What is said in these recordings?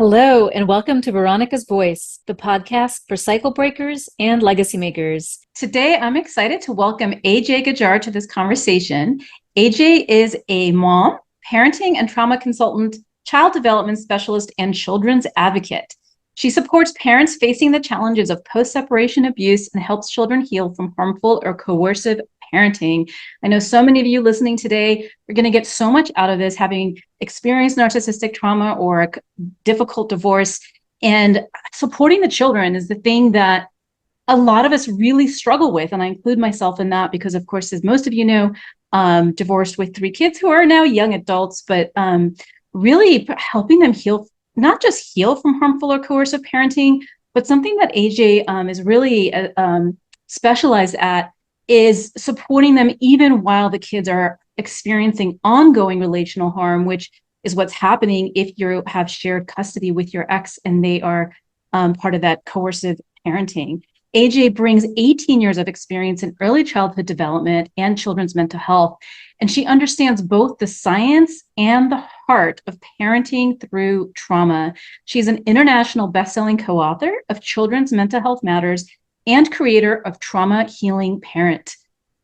Hello, and welcome to Veronica's Voice, the podcast for cycle breakers and legacy makers. Today, I'm excited to welcome AJ Gajjar to this conversation. AJ is a mom, parenting and trauma consultant, child development specialist, and children's advocate. She supports parents facing the challenges of post-separation abuse and helps children heal from harmful or coercive parenting. I know so many of you listening today are going to get so much out of this, having experienced narcissistic trauma or a difficult divorce. And supporting the children is the thing that a lot of us really struggle with. And I include myself in that because, of course, as most of you know, divorced with 3 kids who are now young adults, but really helping them heal, not just heal from harmful or coercive parenting, but something that AJ is really specialized at is supporting them even while the kids are experiencing ongoing relational harm, which is what's happening if you have shared custody with your ex and they are part of that coercive parenting. AJ brings 18 years of experience in early childhood development and children's mental health, and she understands both the science and the heart of parenting through trauma. She's an international best-selling co-author of Children's Mental Health Matters and creator of Trauma Healing Parenint.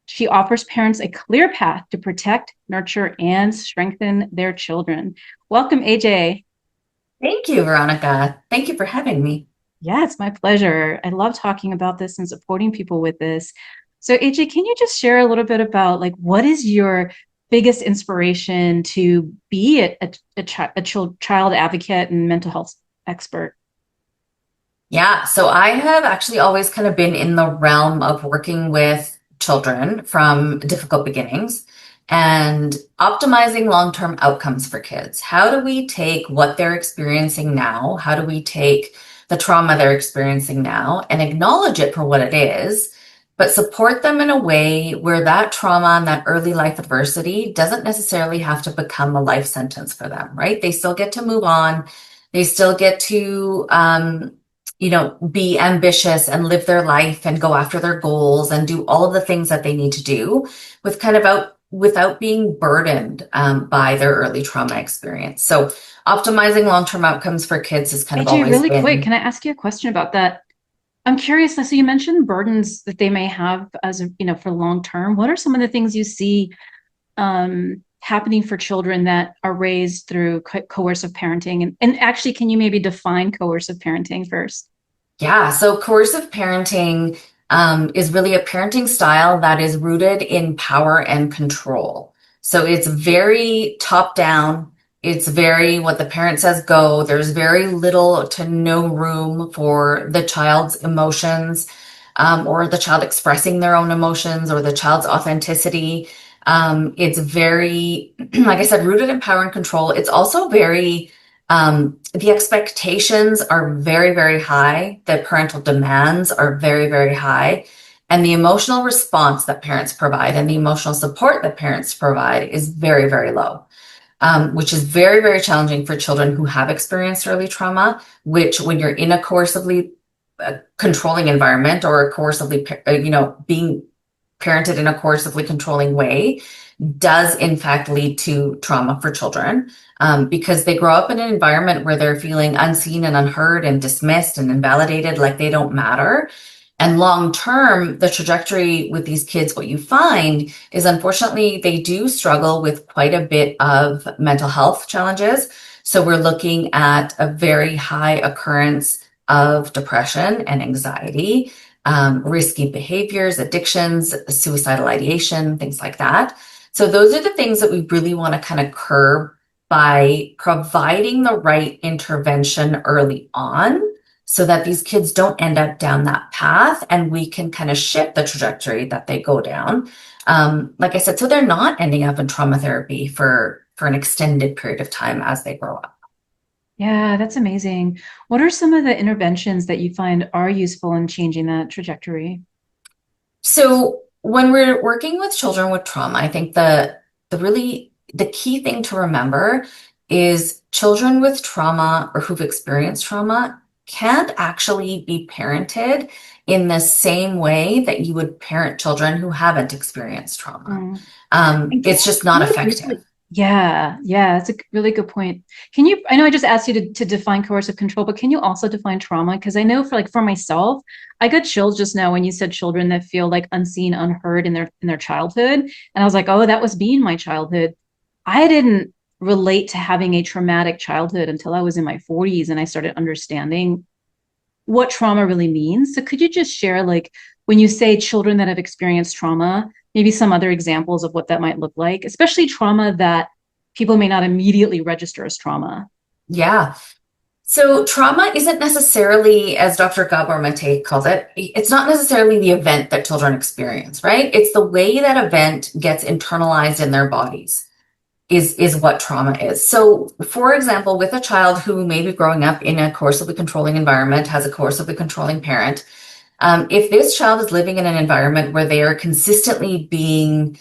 She offers parents a clear path to protect, nurture, and strengthen their children. Welcome, AJ. Thank you, Veronica. Thank you for having me. Yeah, it's my pleasure. I love talking about this and supporting people with this. So, AJ, can you just share a little bit about what is your biggest inspiration to be a child advocate and mental health expert? Yeah, so I have actually always kind of been in the realm of working with children from difficult beginnings and optimizing long-term outcomes for kids. How do we take what they're experiencing now? How do we take the trauma they're experiencing now and acknowledge it for what it is, but support them in a way where that trauma and that early life adversity doesn't necessarily have to become a life sentence for them, right? They still get to move on. They still get to, be ambitious and live their life and go after their goals and do all of the things that they need to do with without being burdened by their early trauma experience. So optimizing long-term outcomes for kids has kind of AJ, always really quick, been. can I ask you a question about that? I'm curious. So you mentioned burdens that they may have for long term. What are some of the things you see happening for children that are raised through coercive parenting? And actually, can you maybe define coercive parenting first? Yeah, so coercive parenting is really a parenting style that is rooted in power and control. So it's very top down. It's very what the parent says go. There's very little to no room for the child's emotions, or the child expressing their own emotions or the child's authenticity. It's very, like I said, rooted in power and control. It's also very the expectations are very, very high. The parental demands are very, very high. And the emotional response that parents provide and the emotional support that parents provide is very, very low, which is very, very challenging for children who have experienced early trauma, which when you're in a coercively controlling environment or coercively, being parented in a coercively controlling way, does in fact lead to trauma for children, because they grow up in an environment where they're feeling unseen and unheard and dismissed and invalidated, like they don't matter. And long term, the trajectory with these kids, what you find is unfortunately they do struggle with quite a bit of mental health challenges. So we're looking at a very high occurrence of depression and anxiety, risky behaviors, addictions, suicidal ideation, things like that. So those are the things that we really want to kind of curb by providing the right intervention early on so that these kids don't end up down that path and we can kind of shift the trajectory that they go down. Like I said, so they're not ending up in trauma therapy for an extended period of time as they grow up. Yeah, that's amazing. What are some of the interventions that you find are useful in changing that trajectory? So when we're working with children with trauma, I think the key thing to remember is children with trauma or who've experienced trauma can't actually be parented in the same way that you would parent children who haven't experienced trauma. Mm. It's just not Really briefly, effective. Yeah, that's a really good point. I know I just asked you to define coercive control, but can you also define trauma? Because I know for myself, I got chills just now when you said children that feel like unseen, unheard in their childhood. And I was like, oh, that was me in my childhood. I didn't relate to having a traumatic childhood until I was in my 40s and I started understanding what trauma really means. So could you just share, like, when you say children that have experienced trauma, maybe some other examples of what that might look like, especially trauma that people may not immediately register as trauma? Yeah. So trauma isn't necessarily, as Dr. Gabor Mate calls it, it's not necessarily the event that children experience, right? It's the way that event gets internalized in their bodies is what trauma is. So, for example, with a child who may be growing up in a coercively controlling environment, has a coercively controlling parent, if this child is living in an environment where they are consistently being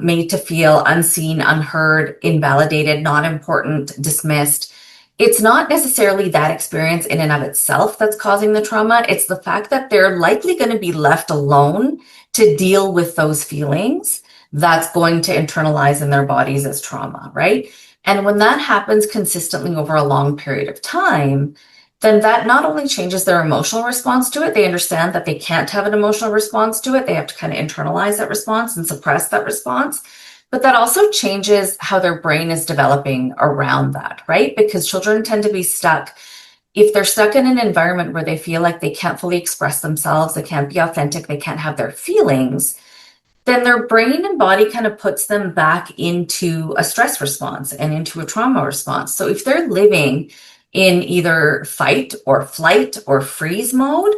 made to feel unseen, unheard, invalidated, not important, dismissed, it's not necessarily that experience in and of itself that's causing the trauma. It's the fact that they're likely going to be left alone to deal with those feelings that's going to internalize in their bodies as trauma, right? And when that happens consistently over a long period of time, then that not only changes their emotional response to it, they understand that they can't have an emotional response to it. They have to kind of internalize that response and suppress that response. But that also changes how their brain is developing around that, right? Because children tend to be stuck. If they're stuck in an environment where they feel like they can't fully express themselves, they can't be authentic, they can't have their feelings, then their brain and body kind of puts them back into a stress response and into a trauma response. So if they're living in either fight or flight or freeze mode,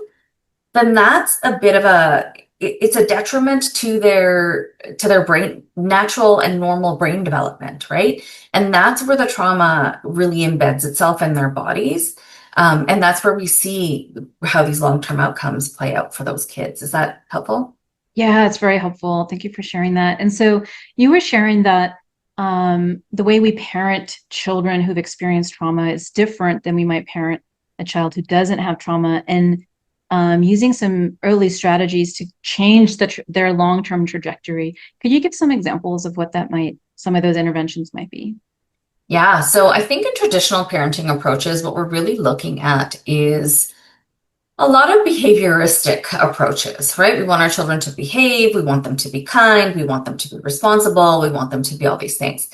then that's a bit of it's a detriment to their brain, natural and normal brain development, right? And that's where the trauma really embeds itself in their bodies. And that's where we see how these long-term outcomes play out for those kids. Is that helpful? Yeah, it's very helpful. Thank you for sharing that. And so you were sharing that the way we parent children who've experienced trauma is different than we might parent a child who doesn't have trauma, and using some early strategies to change their long-term trajectory. Could you give some examples of some of those interventions might be? Yeah, so I think in traditional parenting approaches, what we're really looking at is a lot of behavioristic approaches, right? We want our children to behave, we want them to be kind, we want them to be responsible, we want them to be all these things.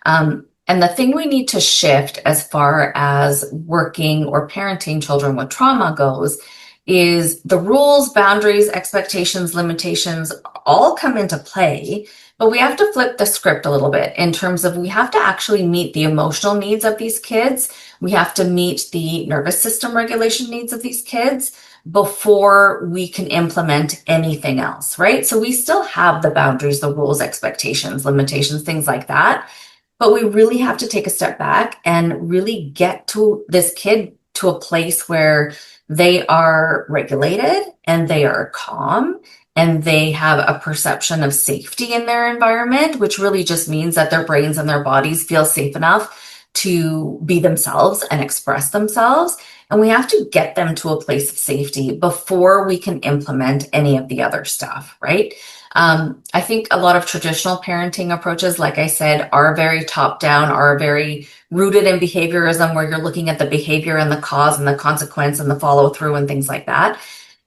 And the thing we need to shift as far as working or parenting children with trauma goes is the rules, boundaries, expectations, limitations all come into play, but we have to flip the script a little bit in terms of we have to actually meet the emotional needs of these kids. We have to meet the nervous system regulation needs of these kids before we can implement anything else, right? So we still have the boundaries, the rules, expectations, limitations, things like that. But we really have to take a step back and really get to this kid to a place where they are regulated and they are calm and they have a perception of safety in their environment, which really just means that their brains and their bodies feel safe enough to be themselves and express themselves. And we have to get them to a place of safety before we can implement any of the other stuff, right? I think a lot of traditional parenting approaches, like I said, are very top down, are very rooted in behaviorism, where you're looking at the behavior and the cause and the consequence and the follow through and things like that.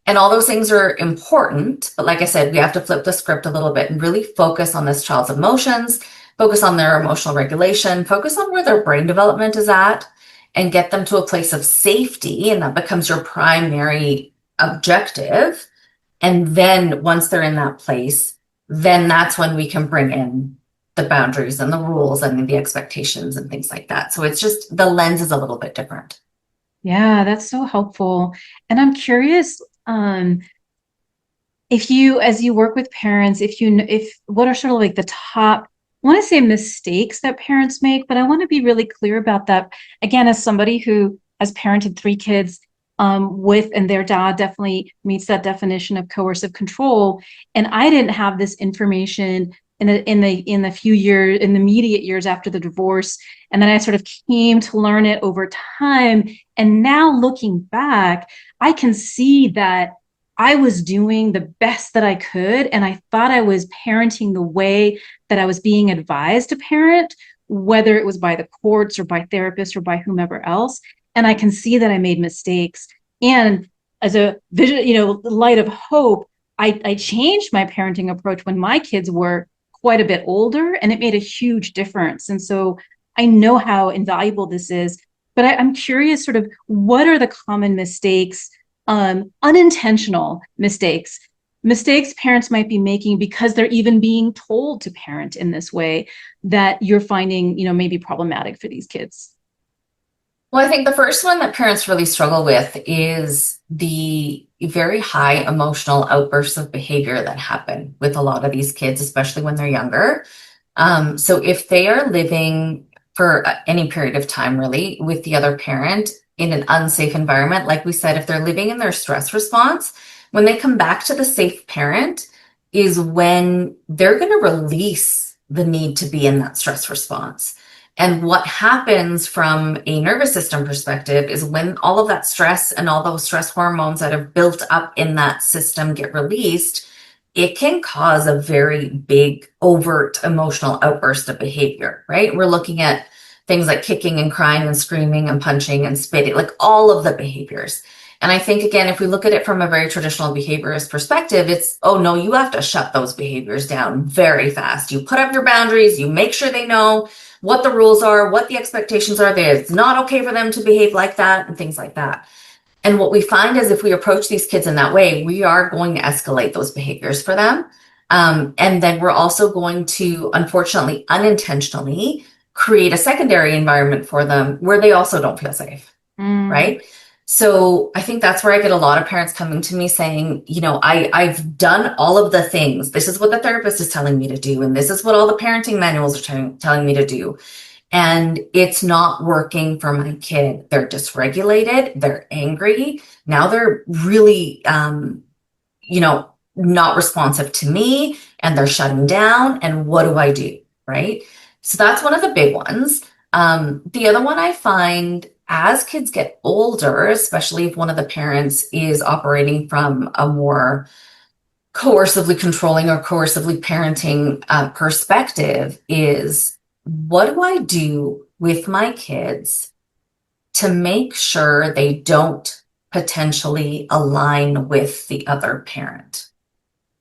And all those things are important. But like I said, we have to flip the script a little bit and really focus on this child's emotions, focus on their emotional regulation, focus on where their brain development is at, and get them to a place of safety. And that becomes your primary objective. And then once they're in that place, then that's when we can bring in the boundaries and the rules and the expectations and things like that. So it's just the lens is a little bit different. Yeah, that's so helpful. And I'm curious, if you, as you work with parents, if what are sort of like the top, I want to say mistakes that parents make, but I want to be really clear about that. Again, as somebody who has parented three kids, and their dad definitely meets that definition of coercive control, and I didn't have this information in the immediate years after the divorce, and then I sort of came to learn it over time. And now looking back, I can see that I was doing the best that I could, and I thought I was parenting the way that I was being advised to parent, whether it was by the courts or by therapists or by whomever else. And I can see that I made mistakes. And as a vision, light of hope, I changed my parenting approach when my kids were quite a bit older, and it made a huge difference. And so I know how invaluable this is, but I'm curious, sort of, what are the common mistakes, unintentional mistakes parents might be making because they're even being told to parent in this way, that you're finding, maybe problematic for these kids? Well, I think the first one that parents really struggle with is the very high emotional outbursts of behavior that happen with a lot of these kids, especially when they're younger. So if they are living for any period of time, really, with the other parent in an unsafe environment, like we said, if they're living in their stress response, when they come back to the safe parent is when they're going to release the need to be in that stress response. And what happens from a nervous system perspective is when all of that stress and all those stress hormones that have built up in that system get released, it can cause a very big, overt emotional outburst of behavior, right? We're looking at things like kicking and crying and screaming and punching and spitting, like all of the behaviors. And I think, again, if we look at it from a very traditional behaviorist perspective, it's, oh no, you have to shut those behaviors down very fast. You put up your boundaries, you make sure they know what the rules are, what the expectations are. It's not okay for them to behave like that and things like that. And what we find is if we approach these kids in that way, we are going to escalate those behaviors for them. And then we're also going to, unfortunately, unintentionally create a secondary environment for them where they also don't feel safe, right? So I think that's where I get a lot of parents coming to me saying, I've done all of the things. This is what the therapist is telling me to do. And this is what all the parenting manuals are telling me to do. And it's not working for my kid. They're dysregulated. They're angry. Now they're really, not responsive to me, and they're shutting down. And what do I do? Right. So that's one of the big ones. The other one I find as kids get older, especially if one of the parents is operating from a more coercively controlling or coercively parenting perspective, is what do I do with my kids to make sure they don't potentially align with the other parent?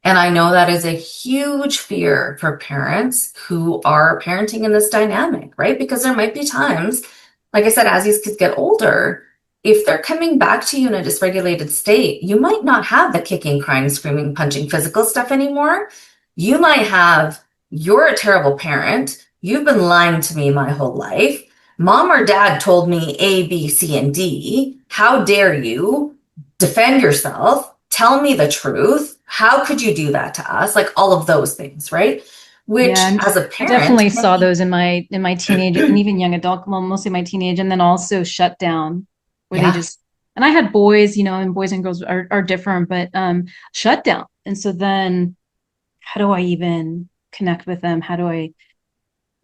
And I know that is a huge fear for parents who are parenting in this dynamic, right? Because there might be times, like I said, as these kids get older, if they're coming back to you in a dysregulated state, you might not have the kicking, crying, screaming, punching, physical stuff anymore. You might have, you're a terrible parent. You've been lying to me my whole life. Mom or dad told me A, B, C, and D. How dare you defend yourself? Tell me the truth. How could you do that to us? Like all of those things, right? Which, Yeah, as a I parent, definitely saw those in my teenage and even young adult, well, mostly my teenage, and then also shut down, where they yeah, just, and I had boys, and boys and girls are different, but shut down. And so then how do I even connect with them? How do I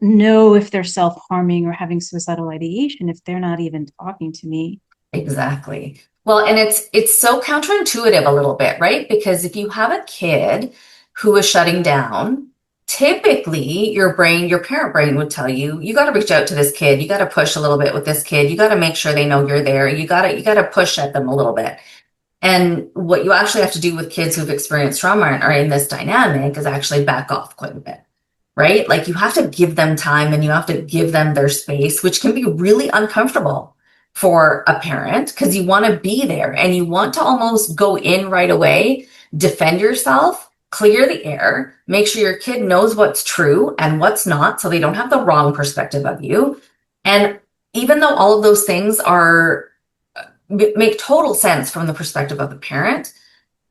know if they're self-harming or having suicidal ideation if they're not even talking to me? exactly. Well, and it's so counterintuitive a little bit, right? Because if you have a kid who is shutting down, typically your parent brain would tell you, you got to reach out to this kid. You got to push a little bit with this kid. You got to make sure they know you're there. You got to push at them a little bit. And what you actually have to do with kids who've experienced trauma and are in this dynamic is actually back off quite a bit, right? Like you have to give them time and you have to give them their space, which can be really uncomfortable for a parent because you want to be there and you want to almost go in right away, defend yourself, clear the air, make sure your kid knows what's true and what's not so they don't have the wrong perspective of you. And even though all of those things make total sense from the perspective of the parent,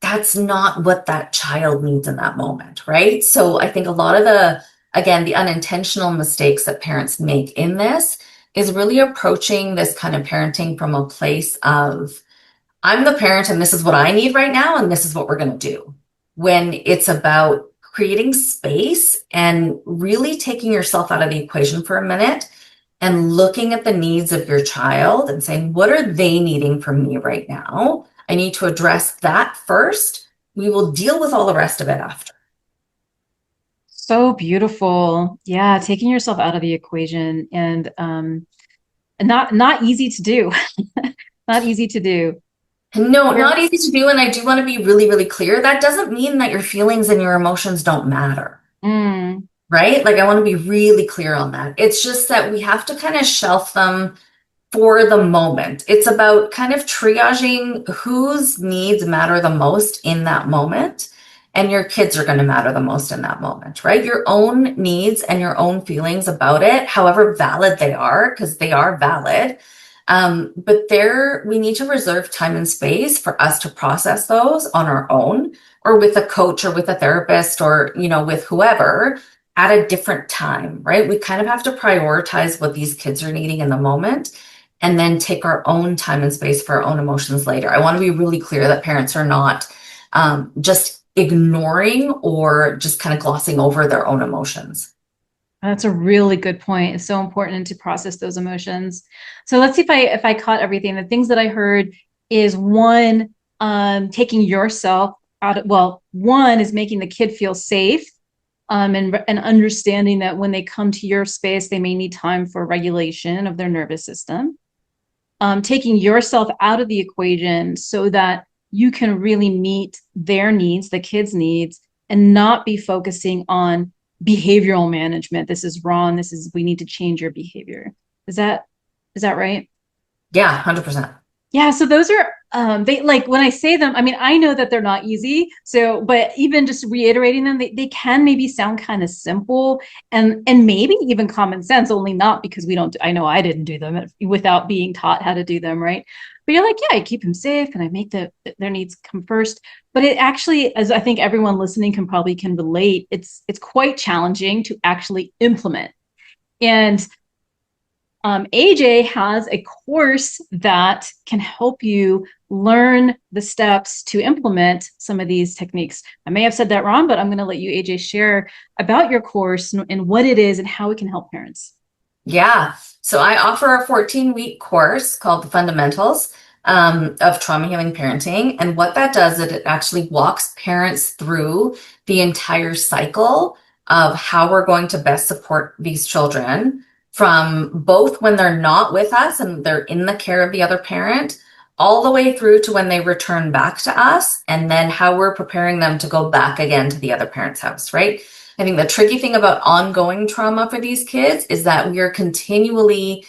that's not what that child needs in that moment, right? So I think a lot of the unintentional mistakes that parents make in this is really approaching this kind of parenting from a place of, I'm the parent and this is what I need right now, and this is what we're going to do. When it's about creating space and really taking yourself out of the equation for a minute and looking at the needs of your child and saying, what are they needing from me right now? I need to address that first. We will deal with all the rest of it after. So beautiful. Yeah, taking yourself out of the equation and not easy to do. Not easy to do. No, Where not easy to do. And I do want to be really, really clear. That doesn't mean that your feelings and your emotions don't matter, mm, right? Like, I want to be really clear on that. It's just that we have to kind of shelf them for the moment. It's about kind of triaging whose needs matter the most in that moment. And your kids are going to matter the most in that moment, right? Your own needs and your own feelings about it, however valid they are, because they are valid. But there, we need to reserve time and space for us to process those on our own, or with a coach or with a therapist, or, with whoever at a different time, right? We kind of have to prioritize what these kids are needing in the moment and then take our own time and space for our own emotions later. I want to be really clear that parents are not just ignoring or just kind of glossing over their own emotions. That's a really good point. It's so important to process those emotions. So let's see if I caught everything. The things that I heard is one, taking yourself out of, well, one is making the kid feel safe, and understanding that when they come to your space, they may need time for regulation of their nervous system. Taking yourself out of the equation so that you can really meet their needs, the kids' needs, and not be focusing on behavioral management. This is wrong. We need to change your behavior. Is that right? Yeah, 100%. Yeah, so those are they, like, when I say them, I mean, I know that they're not easy. So, but even just reiterating them, they can maybe sound kind of simple and maybe even common sense, only not because we don't, I know I didn't do them without being taught how to do them, right? But you're like, yeah, I keep them safe and I make their needs come first. But it actually, as I think everyone listening can relate, it's quite challenging to actually implement. And AJ has a course that can help you learn the steps to implement some of these techniques. I may have said that wrong, but I'm going to let you, AJ, share about your course and what it is and how it can help parents. Yeah. So I offer a 14-week course called The Fundamentals of Trauma Healing Parenting. And what that does is it actually walks parents through the entire cycle of how we're going to best support these children, from both when they're not with us and they're in the care of the other parent, all the way through to when they return back to us, and then how we're preparing them to go back again to the other parent's house, right? I think the tricky thing about ongoing trauma for these kids is that we are continually,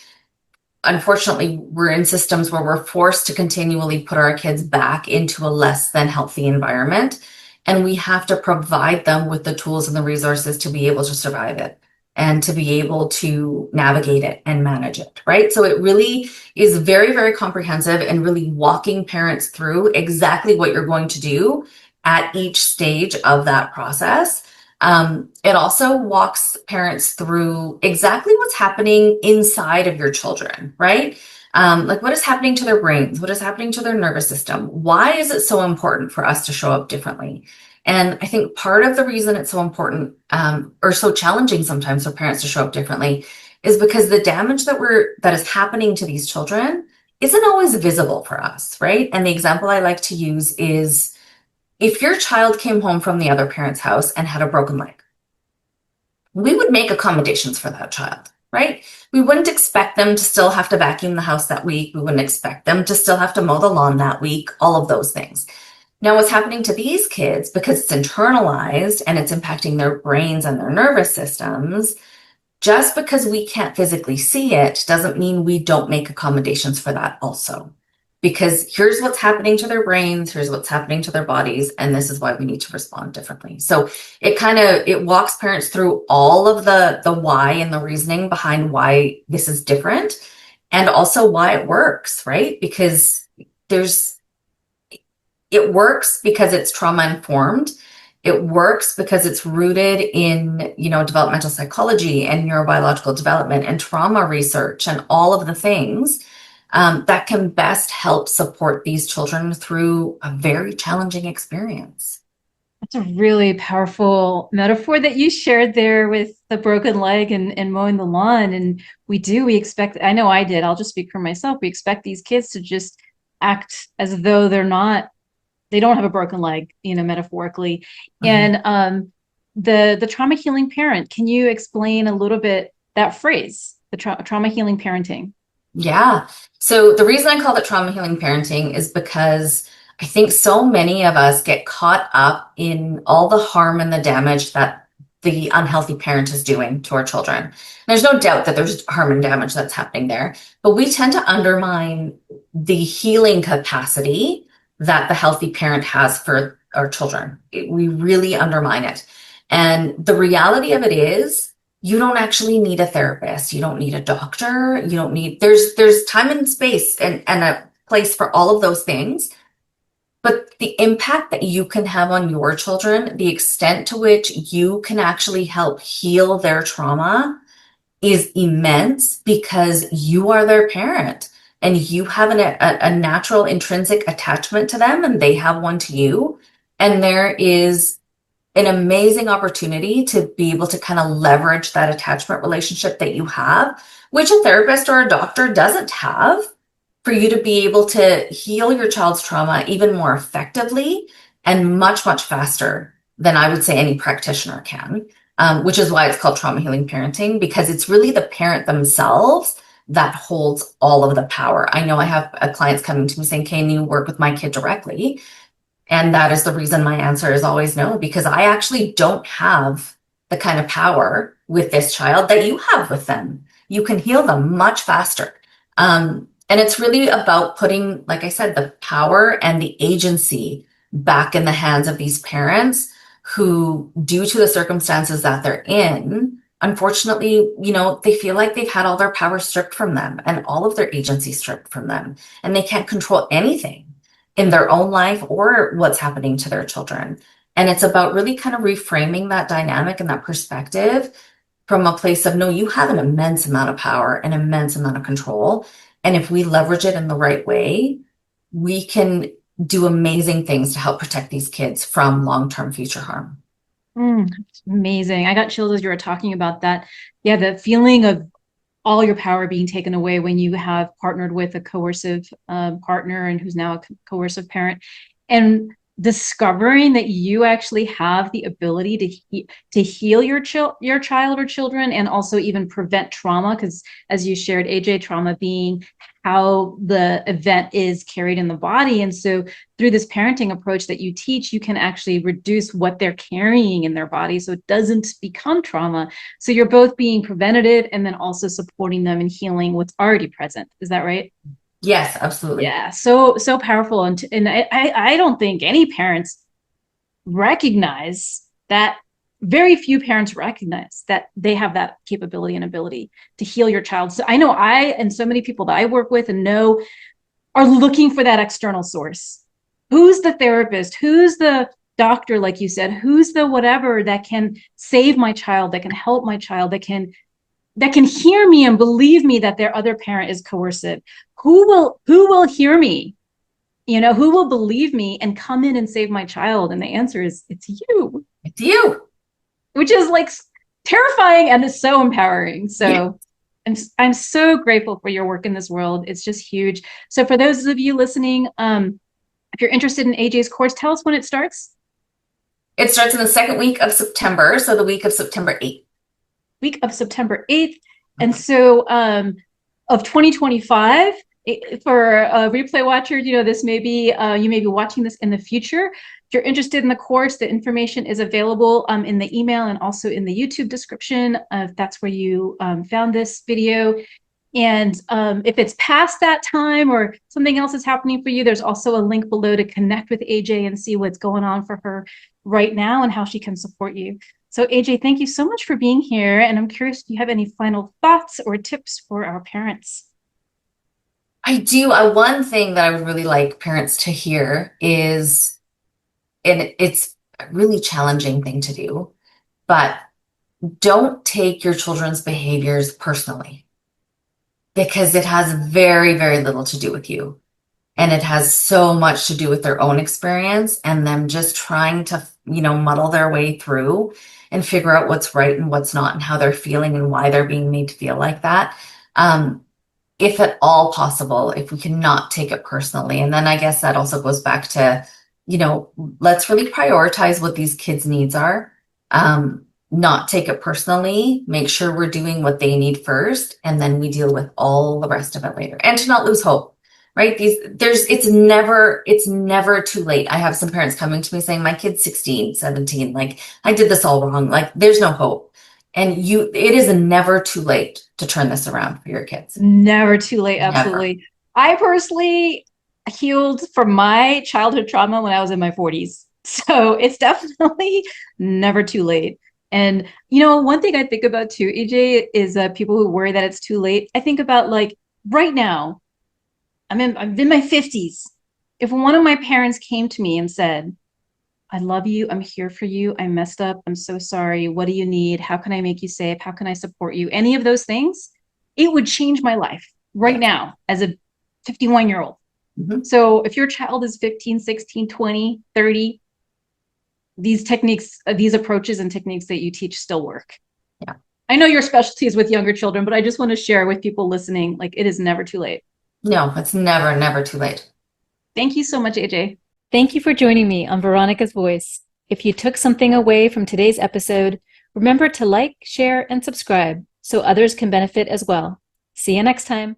unfortunately, we're in systems where we're forced to continually put our kids back into a less than healthy environment. And we have to provide them with the tools and the resources to be able to survive it and to be able to navigate it and manage it, right? So it really is very, very comprehensive and really walking parents through exactly what you're going to do at each stage of that process. It also walks parents through exactly what's happening inside of your children, right? Like, what is happening to their brains? What is happening to their nervous system? Why is it so important for us to show up differently? And I think part of the reason it's so important, or so challenging sometimes for parents to show up differently, is because the damage that is happening to these children isn't always visible for us, right? And the example I like to use is, if your child came home from the other parent's house and had a broken leg, we would make accommodations for that child, right? We wouldn't expect them to still have to vacuum the house that week. We wouldn't expect them to still have to mow the lawn that week, all of those things. Now, what's happening to these kids, because it's internalized and it's impacting their brains and their nervous systems, just because we can't physically see it doesn't mean we don't make accommodations for that also. Because here's what's happening to their brains, here's what's happening to their bodies, and this is why we need to respond differently. So it walks parents through all of the why and the reasoning behind why this is different, and also why it works, right? Because it works because it's trauma informed. It works because it's rooted in, developmental psychology and neurobiological development and trauma research and all of the things that can best help support these children through a very challenging experience. That's a really powerful metaphor that you shared there with the broken leg and mowing the lawn. And we expect, I know I did, I'll just speak for myself. We expect these kids to just act as though they don't have a broken leg, metaphorically. Mhm. And the trauma healing parent, can you explain a little bit that phrase, the trauma healing parenting? Yeah. So the reason I called it trauma healing parenting is because I think so many of us get caught up in all the harm and the damage that the unhealthy parent is doing to our children. There's no doubt that there's harm and damage that's happening there, but we tend to undermine the healing capacity that the healthy parent has for our children. We really undermine it. And the reality of it is, you don't actually need a therapist. You don't need a doctor. You don't need, there's time and space and a place for all of those things. But the impact that you can have on your children, the extent to which you can actually help heal their trauma is immense because you are their parent and you have a natural intrinsic attachment to them and they have one to you. And there is an amazing opportunity to be able to kind of leverage that attachment relationship that you have, which a therapist or a doctor doesn't have, for you to be able to heal your child's trauma even more effectively and much, much faster than I would say any practitioner can, which is why it's called trauma healing parenting, because it's really the parent themselves that holds all of the power. I know I have clients coming to me saying, can you work with my kid directly? And that is the reason my answer is always no, because I actually don't have the kind of power with this child that you have with them. You can heal them much faster. And it's really about putting, like I said, the power and the agency back in the hands of these parents who, due to the circumstances that they're in, unfortunately, they feel like they've had all their power stripped from them and all of their agency stripped from them, and they can't control anything in their own life or what's happening to their children. And it's about really kind of reframing that dynamic and that perspective from a place of, no, you have an immense amount of power, an immense amount of control. And if we leverage it in the right way, we can do amazing things to help protect these kids from long-term future harm. Amazing. I got chills as you were talking about that. Yeah, the feeling of all your power being taken away when you have partnered with a coercive partner and who's now a coercive parent, and discovering that you actually have the ability to heal your child or children, and also even prevent trauma, because as you shared, AJ, trauma being how the event is carried in the body. And so through this parenting approach that you teach, you can actually reduce what they're carrying in their body so it doesn't become trauma. So you're both being preventative and then also supporting them in healing what's already present. Is that right? Yes, absolutely. Yeah, so powerful. And I don't think any parents recognize that. Very few parents recognize that they have that capability and ability to heal your child. So I know I and so many people that I work with and know are looking for that external source. Who's the therapist? Who's the doctor, like you said? Who's the whatever that can save my child, that can help my child, that can hear me and believe me that their other parent is coercive? Who will hear me? Who will believe me and come in and save my child? And the answer is, it's you. It's you. Which is like terrifying and is so empowering. Yeah. So I'm so grateful for your work in this world. It's just huge. So for those of you listening, if you're interested in AJ's course, tell us when it starts. It starts in the second week of September, so the week of September 8th. Week of September 8th. And so of 2025, for replay watchers, this may be, you may be watching this in the future. If you're interested in the course, the information is available in the email and also in the YouTube description, if that's where you found this video. And if it's past that time or something else is happening for you, there's also a link below to connect with AJ and see what's going on for her right now and how she can support you. So AJ, thank you so much for being here. And I'm curious, do you have any final thoughts or tips for our parents? I do. One thing that I would really like parents to hear is, and it's a really challenging thing to do, but don't take your children's behaviors personally, because it has very, very little to do with you. And it has so much to do with their own experience and them just trying to, muddle their way through and figure out what's right and what's not and how they're feeling and why they're being made to feel like that. if at all possible, if we cannot take it personally. And then I guess that also goes back to, let's really prioritize what these kids' needs are. Not take it personally, make sure we're doing what they need first, and then we deal with all the rest of it later. And to not lose hope, right? It's never too late. I have some parents coming to me saying, my kid's 16, 17, like I did this all wrong. Like there's no hope. And it is never too late to turn this around for your kids. Never too late. Absolutely. Never. I personally healed from my childhood trauma when I was in my 40s. So it's definitely never too late. And, one thing I think about too, AJ, is people who worry that it's too late. I think about like right now, I'm in my 50s. If one of my parents came to me and said, I love you, I'm here for you, I messed up, I'm so sorry, what do you need? How can I make you safe? How can I support you? Any of those things, it would change my life right now as a 51-year-old. Mm-hmm. So if your child is 15, 16, 20, 30, these techniques, these approaches and techniques that you teach still work. Yeah. I know your specialty is with younger children, but I just want to share with people listening, like it is never too late. No, it's never too late. Thank you so much, AJ. Thank you for joining me on Veronica's Voice. If you took something away from today's episode, remember to like, share, and subscribe so others can benefit as well. See you next time.